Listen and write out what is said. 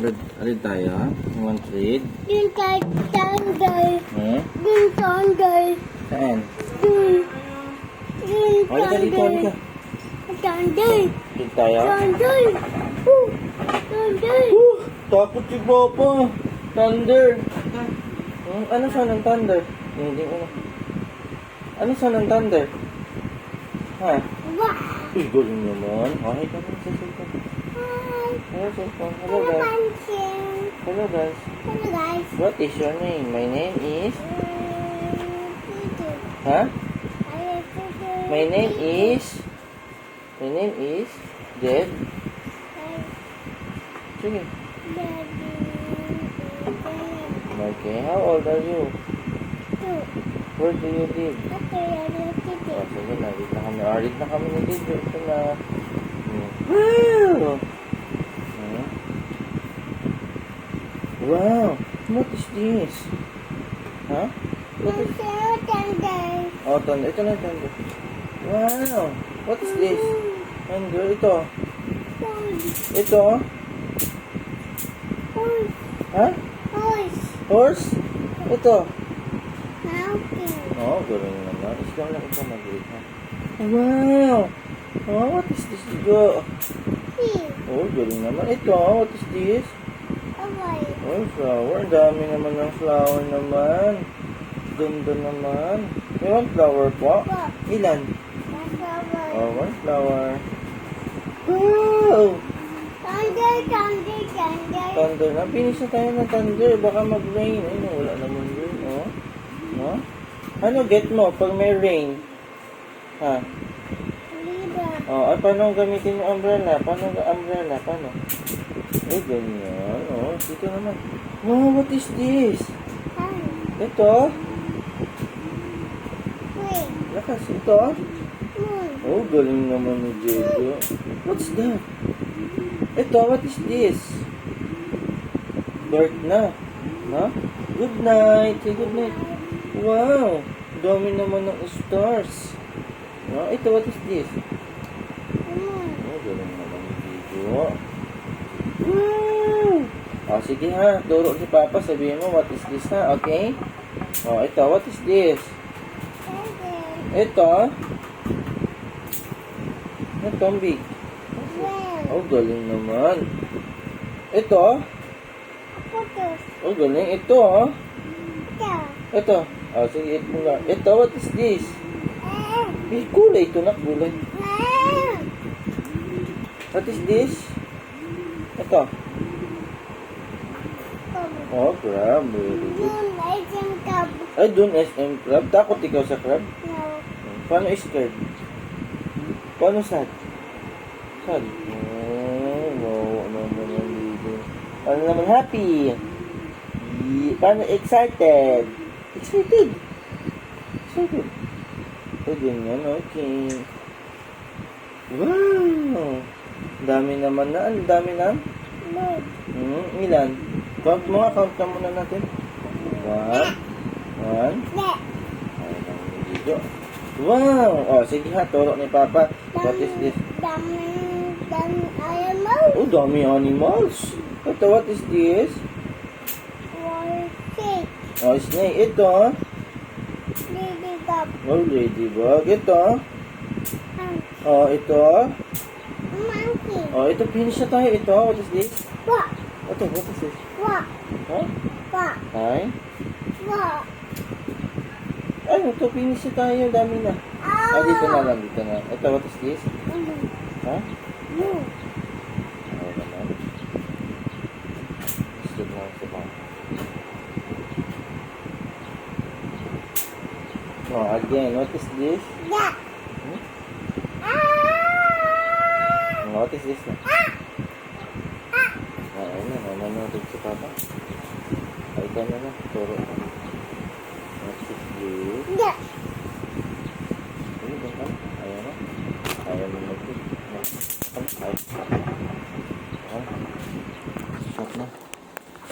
Read tayo. You want to read? Yung thunder. Hmm? Yung thunder. Saan? Yung Halika dito, halika. thunder. Read tayo. Thunder. Thunder. Takot si Papa. Thunder. Ano saan ang thunder? Hindi ano. Ano saan ang thunder? Ha? Wow. Uy, galing naman. Okay ka naman sa cellphone. Hello, cellphone. Hello, Hello, guys. Pansin. Hello, guys. Hello, guys. What is your name? My name is... Peter. Ha? Peter. My name is... My name is... Jed. Sige. Okay, how old are you? Where do you live? Oh, sige na. Read na kami. Read na kami ni Dito. Ito na. Wow! Wow! What is this? Ha? What is... Oh, thunder. Ito na, thunder. Wow! What is this? Thunder. Ito. Ito. Ha? Horse? Ito. Oh, galing naman. Ikaw lang ito mag-read, ha? Wow! Oh, what is this? Ito. Oh, galing naman. Ito, what is this? Oh, flower. Ang dami naman ng flower naman. Ganda naman. May one flower po? Ilan? Oh, one flower. Wow! Thunder na. Finish na tayo ng thunder. Baka mag-rain. Ay, wala naman rain, oh. No? Ano get mo pag may rain? Ha? Oh, ay, paano gamitin yung umbrella? Paano umbrella? Paano? Ay, ganyan. Oh, dito naman. Wow, what is this? Ito? Lakas, ito? Oh, galing naman ni Diego. What's that? Ito, what is this? Dark na. Ha? Good night. Say good night. Wow! Dami naman ng stars. Wow, ito, what is this? Oh, galing naman ni Diego. Wow! Oh, sige ha. Turo si Papa. Sabihin mo, what is this ha? Okay? Oh, ito, what is this? Ito? Ito, ang big. Oh, galing naman. Ito? Oh, galing. Ito, oh. Ito. Oh, sige, ito nga. Ito, what is this? May gulay ito na, gulay. What is this? Ito. Oh, crab. Very good. Ay, dun SM crab. Takot ikaw sa crab? Paano scared? Paano sad? Sad? Oh, wow. Ano naman dito? Paano naman happy? Paano excited? Excited? Excited? O, ganyan. Okay. Wow! Dami naman na. Ang dami na? Ilan? Count mo nga. Count na muna natin. One. Ay, naman dito. Wow! O, sige ha. Turo ni Papa. What is this? Oh, dami animals. Ito, what is this? Oh, snake. Ito. Oh, ladybug. Ito. Oh, ito. Oh, ito. Finish na tayo. Ito. What is this? Ito, what is this? Huh? Hi? Ay, ito. Finish na tayo. Dami na. Ah, dito na lang. Dito na. Ito, what is this? Ha? Ano naman? Gusto mo sa bang. Oh, again, what is this? What is this? Ano na, nanonood si Papa. Ay, ka na na, turo ka.